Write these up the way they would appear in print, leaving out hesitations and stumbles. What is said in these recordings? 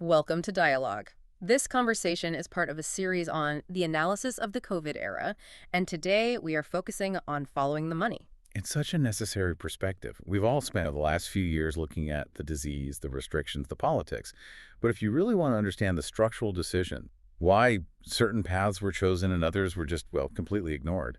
Welcome to Dialogue. This conversation is part of a series on the analysis of the COVID era, and today we are focusing on following the money. It's such a necessary perspective. We've all spent the last few years looking at the disease, the restrictions, the politics. But if you really want to understand the structural decision, why certain paths were chosen and others were just, well, completely ignored,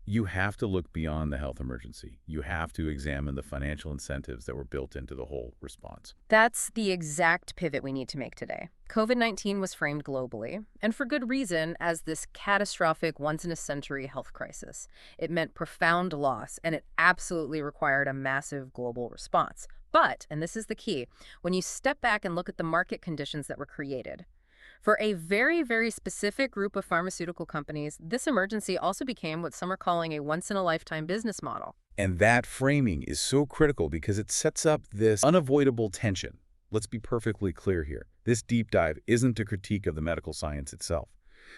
you have to look beyond the health emergency. You have to examine the financial incentives that were built into the whole response. That's the exact pivot we need to make today. COVID-19 was framed globally, and for good reason, as this catastrophic once-in-a-century health crisis. It meant profound loss, and it absolutely required a massive global response. But, and this is the key, when you step back and look at the market conditions that were created, for a very, very specific group of pharmaceutical companies, this emergency also became what some are calling a once-in-a-lifetime business model. And that framing is so critical because it sets up this unavoidable tension. Let's be perfectly clear here. This deep dive isn't a critique of the medical science itself.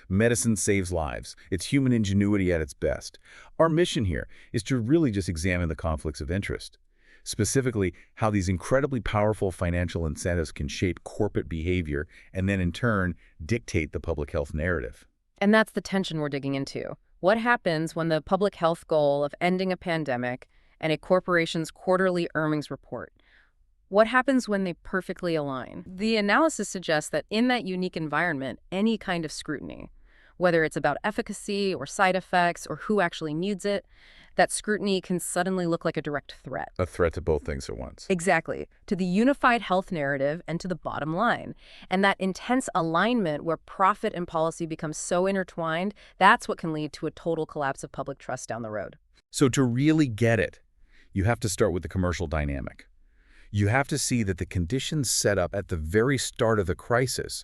Medicine saves lives. It's human ingenuity at its best. Our mission here is to really just examine the conflicts of interest. Specifically, how these incredibly powerful financial incentives can shape corporate behavior and then, in turn, dictate the public health narrative. And that's the tension we're digging into. What happens when the public health goal of ending a pandemic and a corporation's quarterly earnings report? What happens when they perfectly align? The analysis suggests that in that unique environment, any kind of scrutiny, whether it's about efficacy or side effects or who actually needs it, that scrutiny can suddenly look like a direct threat. A threat to both things at once. Exactly. To the unified health narrative and to the bottom line. And that intense alignment where profit and policy become so intertwined, that's what can lead to a total collapse of public trust down the road. So to really get it, you have to start with the commercial dynamic. You have to see that the conditions set up at the very start of the crisis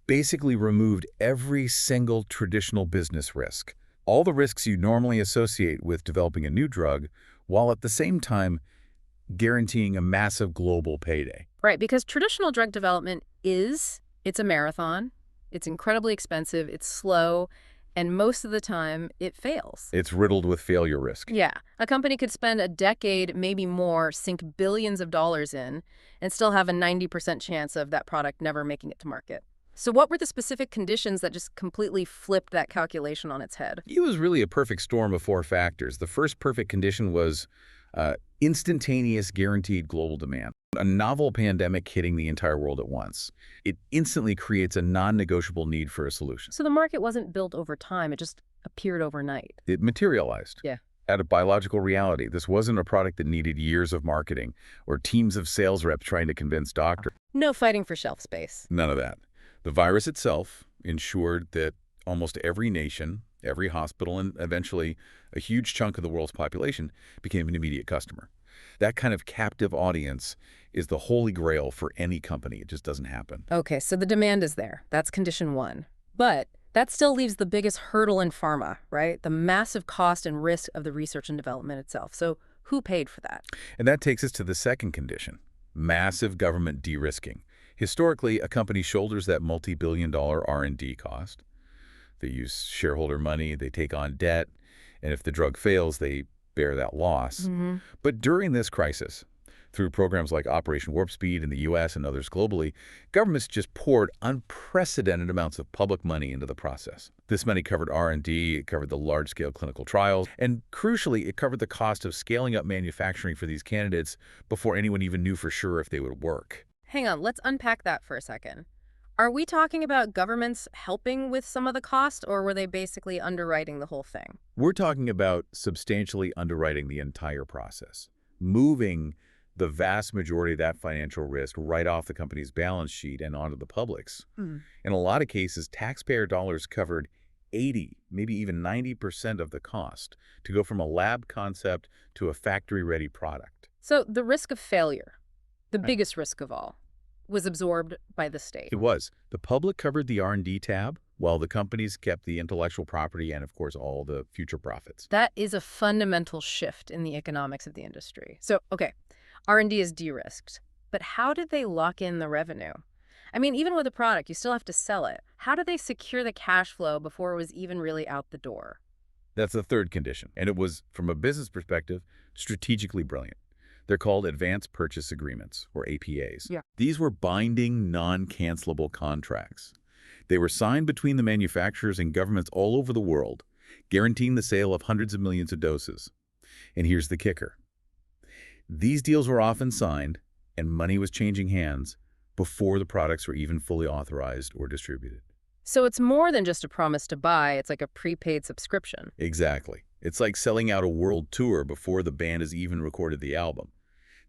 basically removed every single traditional business risk. All the risks you normally associate with developing a new drug, while at the same time guaranteeing a massive global payday. Right, because traditional drug development it's a marathon, it's incredibly expensive, it's slow, and most of the time it fails. It's riddled with failure risk. Yeah, a company could spend a decade, maybe more, sink billions of dollars in, and still have a 90% chance of that product never making it to market. So what were the specific conditions that just completely flipped that calculation on its head? It was really a perfect storm of four factors. The first perfect condition was instantaneous guaranteed global demand. A novel pandemic hitting the entire world at once. It instantly creates a non-negotiable need for a solution. So the market wasn't built over time, it just appeared overnight. It materialized. Yeah. At a biological reality. This wasn't a product that needed years of marketing or teams of sales reps trying to convince doctors. No fighting for shelf space. None of that. The virus itself ensured that almost every nation, every hospital, and eventually a huge chunk of the world's population became an immediate customer. That kind of captive audience is the holy grail for any company. It just doesn't happen. Okay, so the demand is there. That's condition one. But that still leaves the biggest hurdle in pharma, right? The massive cost and risk of the research and development itself. So who paid for that? And that takes us to the second condition, massive government de-risking. Historically, a company shoulders that multi-billion-dollar R&D cost. They use shareholder money, they take on debt, and if the drug fails, they bear that loss. But during this crisis, through programs like Operation Warp Speed in the U.S. and others globally, governments just poured unprecedented amounts of public money into the process. This money covered R&D, it covered the large-scale clinical trials, and crucially, it covered the cost of scaling up manufacturing for these candidates before anyone even knew for sure if they would work. Hang on, let's unpack that for a second. Are we talking about governments helping with some of the cost, or were they basically underwriting the whole thing? We're talking about substantially underwriting the entire process, moving the vast majority of that financial risk right off the company's balance sheet and onto the public's. In a lot of cases, taxpayer dollars covered 80, maybe even 90% of the cost to go from a lab concept to a factory-ready product. So the risk of failure, the biggest risk of all, was absorbed by the state. It was. The public covered the R&D tab, while the companies kept the intellectual property and, of course, all the future profits. That is a fundamental shift in the economics of the industry. So, okay, R&D is de-risked, but how did they lock in the revenue? I mean, even with a product, you still have to sell it. How did they secure the cash flow before it was even really out the door? That's the third condition, and it was, from a business perspective, strategically brilliant. They're called Advanced Purchase Agreements, or APAs. Yeah. These were binding, non-cancelable contracts. They were signed between the manufacturers and governments all over the world, guaranteeing the sale of hundreds of millions of doses. And here's the kicker. These deals were often signed, and money was changing hands before the products were even fully authorized or distributed. So it's more than just a promise to buy, it's like a prepaid subscription. Exactly. It's like selling out a world tour before the band has even recorded the album.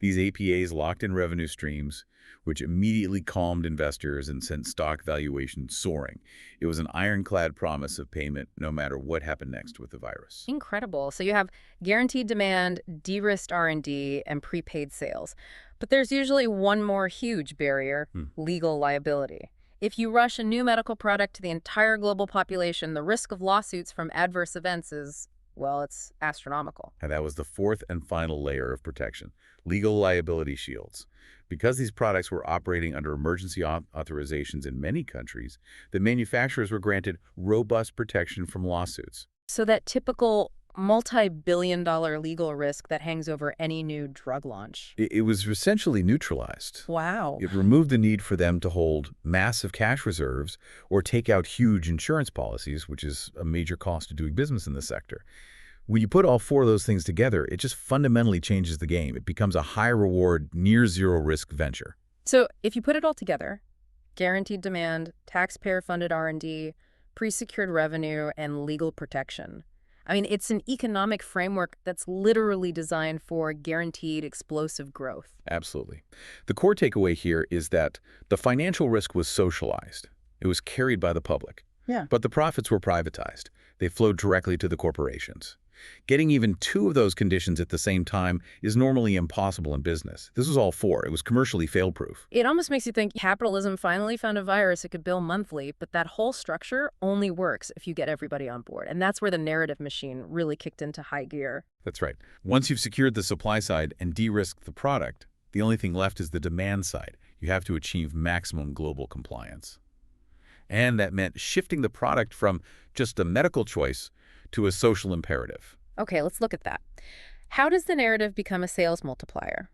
These APAs locked in revenue streams, which immediately calmed investors and sent stock valuations soaring. It was an ironclad promise of payment no matter what happened next with the virus. Incredible. So you have guaranteed demand, de-risked R&D, and prepaid sales. But there's usually one more huge barrier, legal liability. If you rush a new medical product to the entire global population, the risk of lawsuits from adverse events is, well, it's astronomical. And that was the fourth and final layer of protection, legal liability shields. Because these products were operating under emergency authorizations in many countries, the manufacturers were granted robust protection from lawsuits. So that typical multi-billion-dollar legal risk that hangs over any new drug launch. It was essentially neutralized. Wow. It removed the need for them to hold massive cash reserves or take out huge insurance policies, which is a major cost of doing business in this sector. When you put all four of those things together, it just fundamentally changes the game. It becomes a high-reward, near-zero-risk venture. So if you put it all together, guaranteed demand, taxpayer-funded R&D, pre-secured revenue, and legal protection, I mean, it's an economic framework that's literally designed for guaranteed explosive growth. Absolutely. The core takeaway here is that the financial risk was socialized. It was carried by the public. Yeah. But the profits were privatized. They flowed directly to the corporations. Getting even two of those conditions at the same time is normally impossible in business. This was all four. It was commercially fail-proof. It almost makes you think capitalism finally found a virus it could bill monthly, but that whole structure only works if you get everybody on board. And that's where the narrative machine really kicked into high gear. That's right. Once you've secured the supply side and de-risked the product, the only thing left is the demand side. You have to achieve maximum global compliance. And that meant shifting the product from just a medical choice to a social imperative. Okay, let's look at that. How does the narrative become a sales multiplier?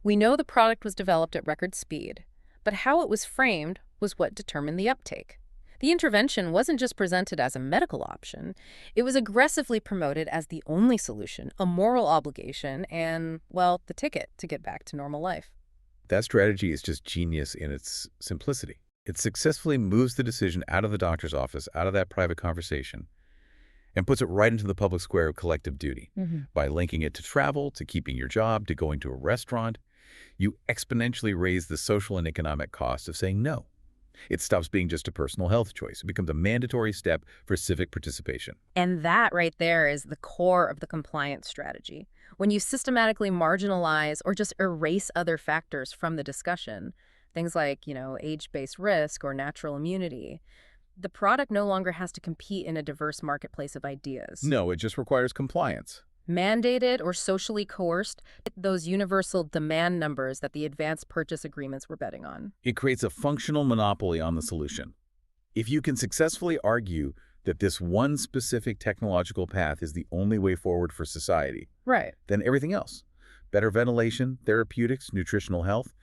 We know the product was developed at record speed, but how it was framed was what determined the uptake. The intervention wasn't just presented as a medical option. It was aggressively promoted as the only solution, a moral obligation, and, well, the ticket to get back to normal life. That strategy is just genius in its simplicity. It successfully moves the decision out of the doctor's office, out of that private conversation, and puts it right into the public square of collective duty. By linking it to travel, to keeping your job, to going to a restaurant, you exponentially raise the social and economic cost of saying no. It stops being just a personal health choice. It becomes a mandatory step for civic participation. And that right there is the core of the compliance strategy. When you systematically marginalize or just erase other factors from the discussion, things like, age-based risk or natural immunity, the product no longer has to compete in a diverse marketplace of ideas. No, it just requires compliance. Mandated or socially coerced, those universal demand numbers that the advanced purchase agreements were betting on. It creates a functional monopoly on the solution. If you can successfully argue that this one specific technological path is the only way forward for society, Right. then everything else, better ventilation, therapeutics, nutritional health,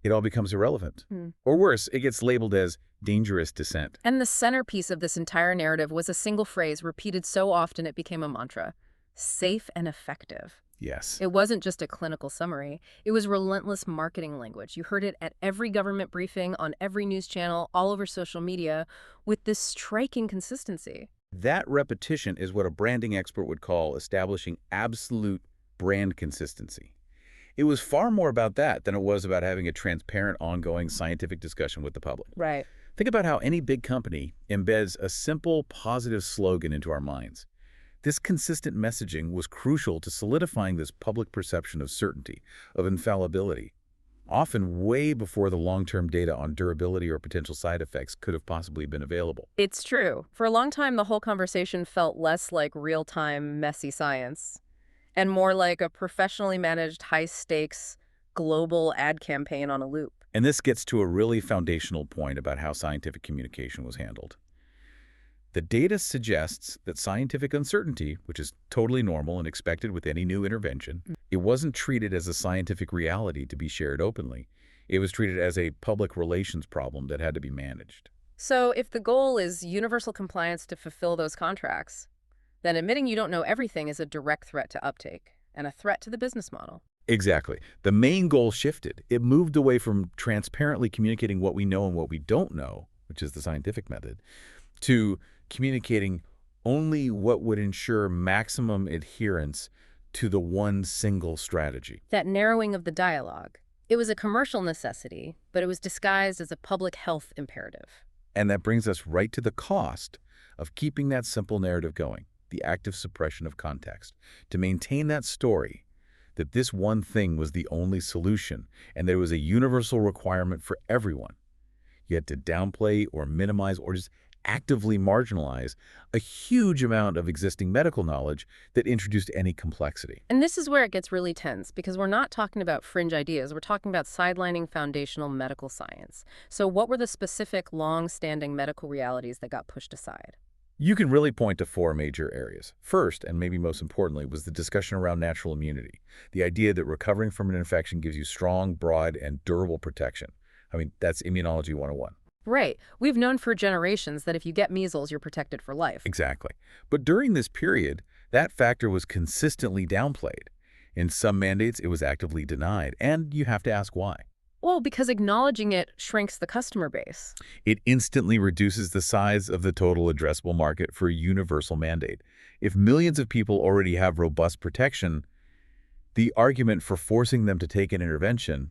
it all becomes irrelevant. Or worse, it gets labeled as dangerous dissent. And the centerpiece of this entire narrative was a single phrase repeated so often it became a mantra: safe and effective. Yes. It wasn't just a clinical summary. It was relentless marketing language. You heard it at every government briefing, on every news channel, all over social media, with this striking consistency. That repetition is what a branding expert would call establishing absolute brand consistency. It was far more about that than it was about having a transparent, ongoing scientific discussion with the public. Right. Think about how any big company embeds a simple, positive slogan into our minds. This consistent messaging was crucial to solidifying this public perception of certainty, of infallibility, often way before the long-term data on durability or potential side effects could have possibly been available. It's true. For a long time, the whole conversation felt less like real-time, messy science and more like a professionally managed, high-stakes, global ad campaign on a loop. And this gets to a really foundational point about how scientific communication was handled. The data suggests that scientific uncertainty, which is totally normal and expected with any new intervention, it wasn't treated as a scientific reality to be shared openly. It was treated as a public relations problem that had to be managed. So if the goal is universal compliance to fulfill those contracts, then admitting you don't know everything is a direct threat to uptake and a threat to the business model. Exactly. The main goal shifted. It moved away from transparently communicating what we know and what we don't know, which is the scientific method, to communicating only what would ensure maximum adherence to the one single strategy. That narrowing of the dialogue. It was a commercial necessity, but it was disguised as a public health imperative. And that brings us right to the cost of keeping that simple narrative going, the active suppression of context. To maintain that story, that this one thing was the only solution, and there was a universal requirement for everyone. You had to downplay or minimize or just actively marginalize a huge amount of existing medical knowledge that introduced any complexity. And this is where it gets really tense, because we're not talking about fringe ideas. We're talking about sidelining foundational medical science. So what were the specific, long-standing medical realities that got pushed aside? You can really point to four major areas. First, and maybe most importantly, was the discussion around natural immunity, the idea that recovering from an infection gives you strong, broad, and durable protection. I mean, that's immunology 101. Right. We've known for generations that if you get measles, you're protected for life. Exactly. But during this period, that factor was consistently downplayed. In some mandates, it was actively denied, and you have to ask why. Well, because acknowledging it shrinks the customer base. It instantly reduces the size of the total addressable market for a universal mandate. If millions of people already have robust protection, the argument for forcing them to take an intervention,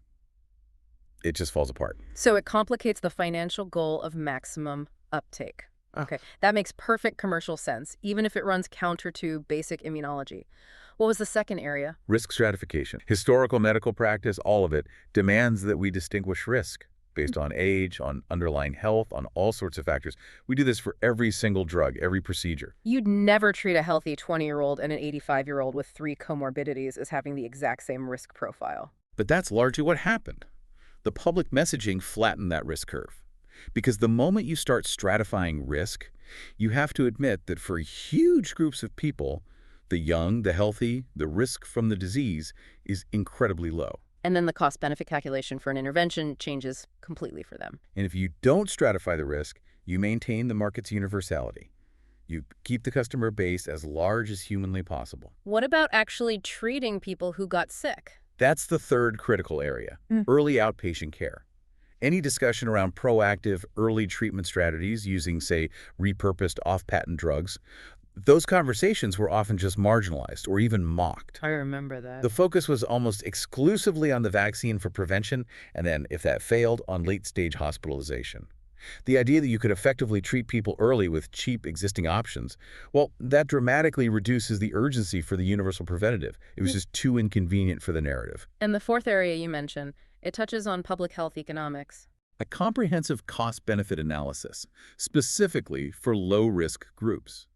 it just falls apart. So it complicates the financial goal of maximum uptake. Okay, that makes perfect commercial sense, even if it runs counter to basic immunology. What was the second area? Risk stratification. Historical medical practice, all of it, demands that we distinguish risk based on age, on underlying health, on all sorts of factors. We do this for every single drug, every procedure. You'd never treat a healthy 20-year-old and an 85-year-old with 3 comorbidities as having the exact same risk profile. But that's largely what happened. The public messaging flattened that risk curve. Because the moment you start stratifying risk, you have to admit that for huge groups of people, the young, the healthy, the risk from the disease is incredibly low. And then the cost-benefit calculation for an intervention changes completely for them. And if you don't stratify the risk, you maintain the market's universality. You keep the customer base as large as humanly possible. What about actually treating people who got sick? That's the third critical area, early outpatient care. Any discussion around proactive early treatment strategies using, say, repurposed off-patent drugs, those conversations were often just marginalized or even mocked. I remember that. The focus was almost exclusively on the vaccine for prevention, and then, if that failed, on late-stage hospitalization. The idea that you could effectively treat people early with cheap existing options, well, that dramatically reduces the urgency for the universal preventative. It was just too inconvenient for the narrative. And the fourth area you mentioned, it touches on public health economics. A comprehensive cost-benefit analysis, specifically for low-risk groups.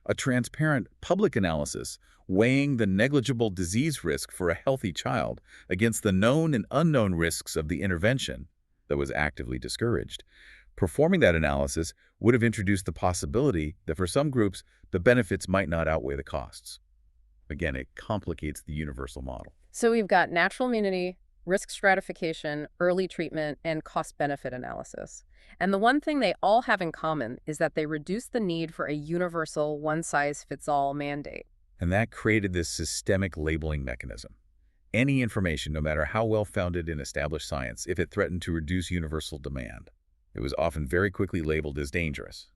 A transparent public analysis weighing the negligible disease risk for a healthy child against the known and unknown risks of the intervention that was actively discouraged. Performing that analysis would have introduced the possibility that for some groups, the benefits might not outweigh the costs. Again, it complicates the universal model. So we've got natural immunity, risk stratification, early treatment, and cost-benefit analysis. And the one thing they all have in common is that they reduce the need for a universal one-size-fits-all mandate. And that created this systemic labeling mechanism. Any information, no matter how well-founded in established science, if it threatened to reduce universal demand, it was often very quickly labeled as dangerous,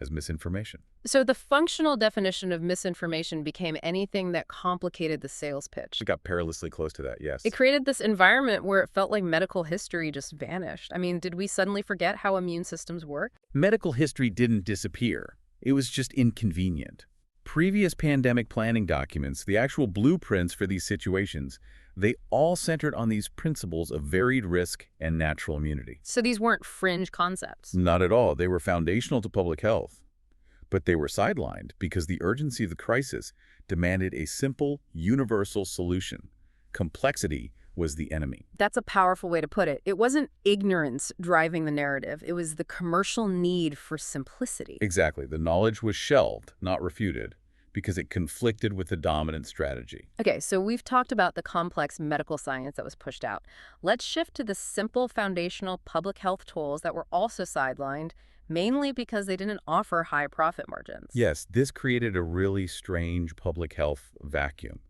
as misinformation. So the functional definition of misinformation became anything that complicated the sales pitch. It got perilously close to that, yes. It created this environment where it felt like medical history just vanished. I mean, did we suddenly forget how immune systems work? Medical history didn't disappear. It was just inconvenient. Previous pandemic planning documents, the actual blueprints for these situations, they all centered on these principles of varied risk and natural immunity. So these weren't fringe concepts. Not at all. They were foundational to public health. But they were sidelined because the urgency of the crisis demanded a simple, universal solution. Complexity was the enemy. That's a powerful way to put it. It wasn't ignorance driving the narrative. It was the commercial need for simplicity. Exactly. The knowledge was shelved, not refuted, because it conflicted with the dominant strategy. Okay, so we've talked about the complex medical science that was pushed out. Let's shift to the simple foundational public health tools that were also sidelined, mainly because they didn't offer high profit margins. Yes, this created a really strange public health vacuum.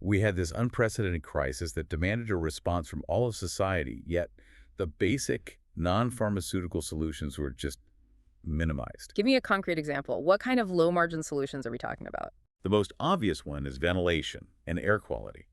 We had this unprecedented crisis that demanded a response from all of society, yet the basic non-pharmaceutical solutions were just minimized. Give me a concrete example. What kind of low margin solutions are we talking about? The most obvious one is ventilation and air quality.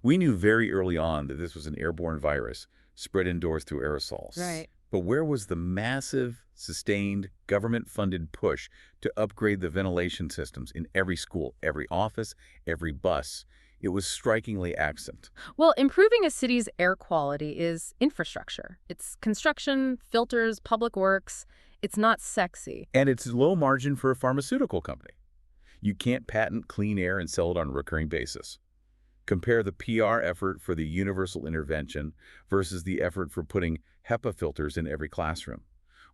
We knew very early on that this was an airborne virus spread indoors through aerosols. Right. But where was the massive, sustained, government-funded push to upgrade the ventilation systems in every school, every office, every bus? It was strikingly absent. Well, improving a city's air quality is infrastructure. It's construction, filters, public works. It's not sexy. And it's low margin for a pharmaceutical company. You can't patent clean air and sell it on a recurring basis. Compare the PR effort for the universal intervention versus the effort for putting HEPA filters in every classroom.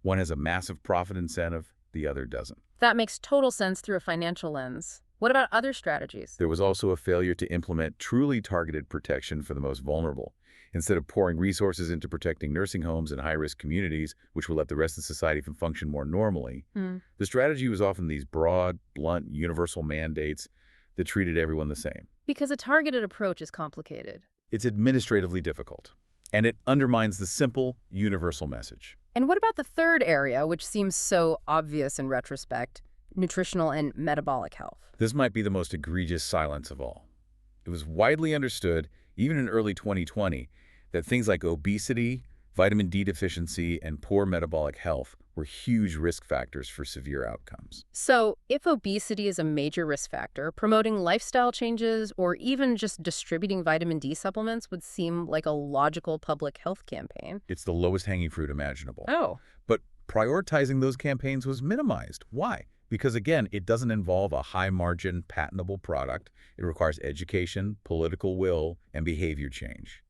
One has a massive profit incentive, the other doesn't. That makes total sense through a financial lens. What about other strategies? There was also a failure to implement truly targeted protection for the most vulnerable. Instead of pouring resources into protecting nursing homes and high-risk communities, which will let the rest of society function more normally, the strategy was often these broad, blunt, universal mandates that treated everyone the same. Because a targeted approach is complicated. It's administratively difficult, and it undermines the simple, universal message. And what about the third area, which seems so obvious in retrospect, nutritional and metabolic health? This might be the most egregious silence of all. It was widely understood, even in early 2020, that things like obesity, vitamin D deficiency, and poor metabolic health were huge risk factors for severe outcomes. So, if obesity is a major risk factor, promoting lifestyle changes or even just distributing vitamin D supplements would seem like a logical public health campaign. It's the lowest hanging fruit imaginable. Oh. But prioritizing those campaigns was minimized. Why? Because, again, it doesn't involve a high-margin, patentable product. It requires education, political will, and behavior change.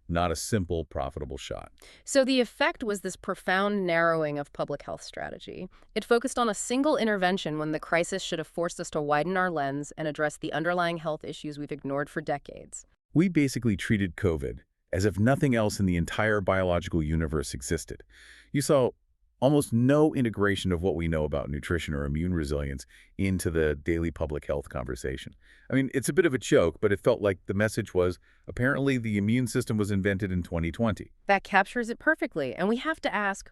Not a simple, profitable shot. So the effect was this profound narrowing of public health strategy. It focused on a single intervention when the crisis should have forced us to widen our lens and address the underlying health issues we've ignored for decades. We basically treated COVID as if nothing else in the entire biological universe existed. You saw almost no integration of what we know about nutrition or immune resilience into the daily public health conversation. I mean, it's a bit of a joke, but it felt like the message was, apparently the immune system was invented in 2020. That captures it perfectly. And we have to ask,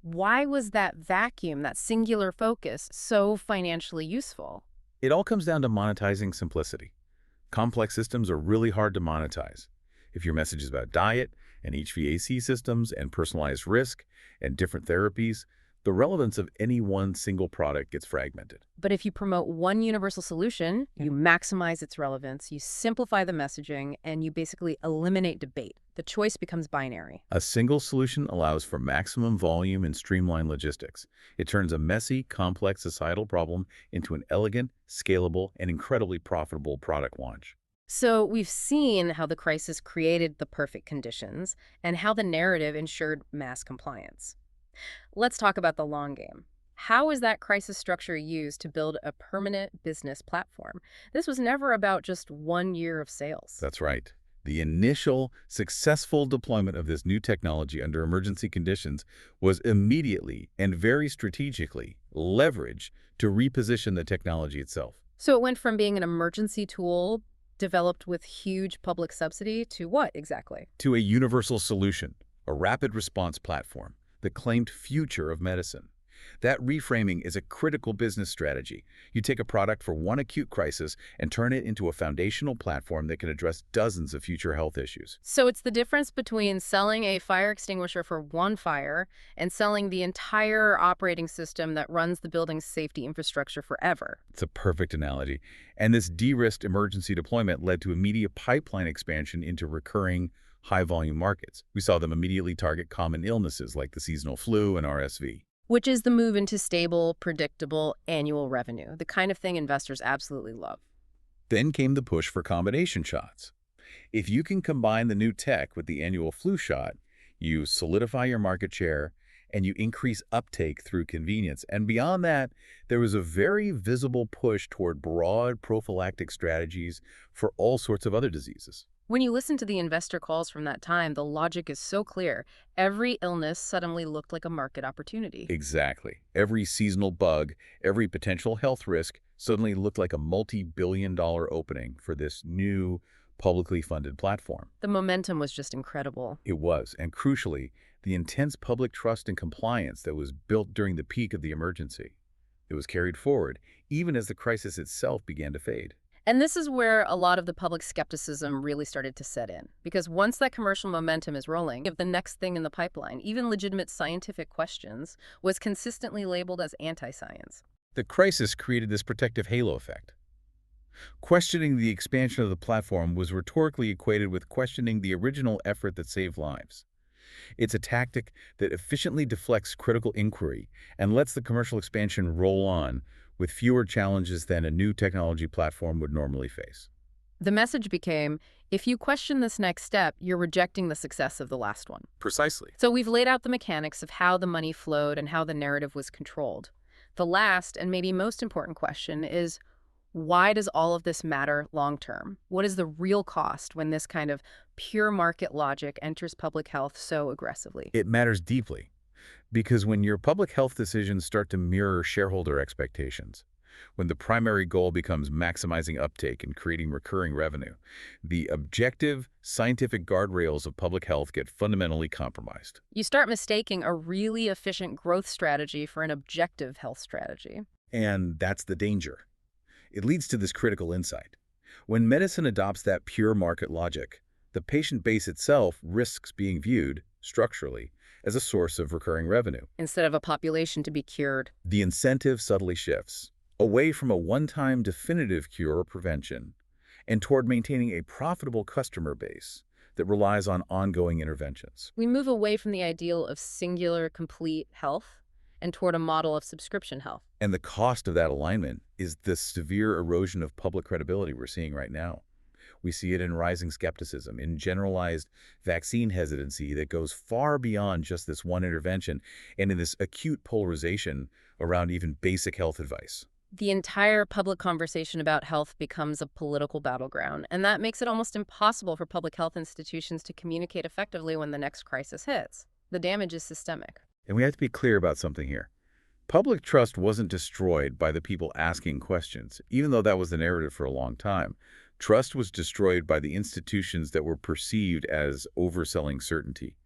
why was that vacuum, that singular focus, so financially useful? It all comes down to monetizing simplicity. Complex systems are really hard to monetize. If your message is about diet and HVAC systems and personalized risk and different therapies, the relevance of any one single product gets fragmented. But if you promote one universal solution, you maximize its relevance, you simplify the messaging, and you basically eliminate debate. The choice becomes binary. A single solution allows for maximum volume and streamlined logistics. It turns a messy, complex societal problem into an elegant, scalable, and incredibly profitable product launch. So we've seen how the crisis created the perfect conditions and how the narrative ensured mass compliance. Let's talk about the long game. How is that crisis structure used to build a permanent business platform? This was never about just 1 year of sales. That's right. The initial successful deployment of this new technology under emergency conditions was immediately and very strategically leveraged to reposition the technology itself. So it went from being an emergency tool developed with huge public subsidy to what exactly? To a universal solution, a rapid response platform, the claimed future of medicine. That reframing is a critical business strategy. You take a product for one acute crisis and turn it into a foundational platform that can address dozens of future health issues. So it's the difference between selling a fire extinguisher for one fire and selling the entire operating system that runs the building's safety infrastructure forever. It's a perfect analogy. And this de-risked emergency deployment led to immediate pipeline expansion into recurring high-volume markets. We saw them immediately target common illnesses like the seasonal flu and RSV. Which is the move into stable, predictable annual revenue, the kind of thing investors absolutely love. Then came the push for combination shots. If you can combine the new tech with the annual flu shot, you solidify your market share and you increase uptake through convenience. And beyond that, there was a very visible push toward broad prophylactic strategies for all sorts of other diseases. When you listen to the investor calls from that time, the logic is so clear. Every illness suddenly looked like a market opportunity. Exactly. Every seasonal bug, every potential health risk suddenly looked like a multi-billion-dollar opening for this new publicly funded platform. The momentum was just incredible. It was, and crucially, the intense public trust and compliance that was built during the peak of the emergency. It was carried forward, even as the crisis itself began to fade. And this is where a lot of the public skepticism really started to set in. Because once that commercial momentum is rolling, if the next thing in the pipeline, even legitimate scientific questions, was consistently labeled as anti-science. The crisis created this protective halo effect. Questioning the expansion of the platform was rhetorically equated with questioning the original effort that saved lives. It's a tactic that efficiently deflects critical inquiry and lets the commercial expansion roll on with fewer challenges than a new technology platform would normally face. The message became, if you question this next step, you're rejecting the success of the last one. Precisely. So we've laid out the mechanics of how the money flowed and how the narrative was controlled. The last and maybe most important question is, why does all of this matter long term? What is the real cost when this kind of pure market logic enters public health so aggressively? It matters deeply because when your public health decisions start to mirror shareholder expectations, when the primary goal becomes maximizing uptake and creating recurring revenue, the objective, scientific guardrails of public health get fundamentally compromised. You start mistaking a really efficient growth strategy for an objective health strategy. And that's the danger. It leads to this critical insight. When medicine adopts that pure market logic, the patient base itself risks being viewed, structurally, as a source of recurring revenue. Instead of a population to be cured. The incentive subtly shifts, away from a one-time definitive cure or prevention, and toward maintaining a profitable customer base that relies on ongoing interventions. We move away from the ideal of singular, complete health and toward a model of subscription health. And the cost of that alignment is the severe erosion of public credibility we're seeing right now. We see it in rising skepticism, in generalized vaccine hesitancy that goes far beyond just this one intervention, and in this acute polarization around even basic health advice. The entire public conversation about health becomes a political battleground, and that makes it almost impossible for public health institutions to communicate effectively when the next crisis hits. The damage is systemic. And we have to be clear about something here. Public trust wasn't destroyed by the people asking questions, even though that was the narrative for a long time. Trust was destroyed by the institutions that were perceived as overselling certainty,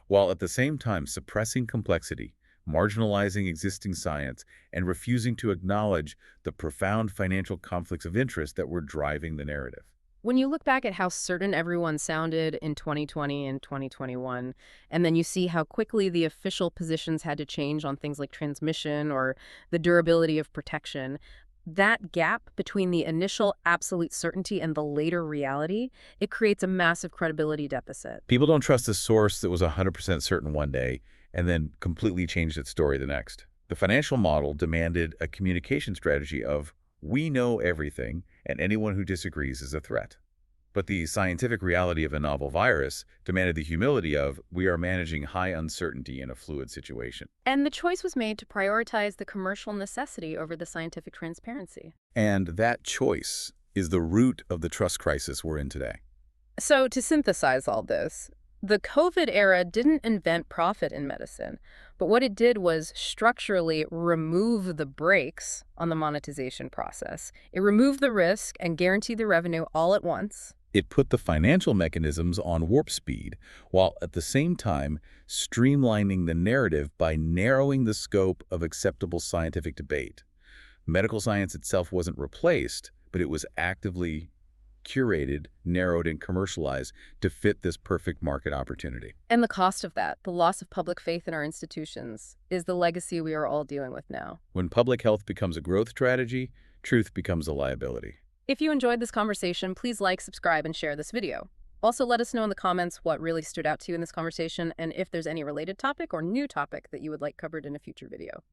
while at the same time suppressing complexity, marginalizing existing science, and refusing to acknowledge the profound financial conflicts of interest that were driving the narrative. When you look back at how certain everyone sounded in 2020 and 2021, and then you see how quickly the official positions had to change on things like transmission or the durability of protection, that gap between the initial absolute certainty and the later reality, it creates a massive credibility deficit. People don't trust a source that was 100% certain one day and then completely changed its story the next. The financial model demanded a communication strategy of, we know everything, and anyone who disagrees is a threat. But the scientific reality of a novel virus demanded the humility of, we are managing high uncertainty in a fluid situation. And the choice was made to prioritize the commercial necessity over the scientific transparency. And that choice is the root of the trust crisis we're in today. So to synthesize all this, the COVID era didn't invent profit in medicine, but what it did was structurally remove the brakes on the monetization process. It removed the risk and guaranteed the revenue all at once. It put the financial mechanisms on warp speed, while at the same time streamlining the narrative by narrowing the scope of acceptable scientific debate. Medical science itself wasn't replaced, but it was actively curated, narrowed, and commercialized to fit this perfect market opportunity. And the cost of that, the loss of public faith in our institutions, is the legacy we are all dealing with now. When public health becomes a growth strategy, truth becomes a liability. If you enjoyed this conversation, please like, subscribe, and share this video. Also, let us know in the comments what really stood out to you in this conversation and if there's any related topic or new topic that you would like covered in a future video.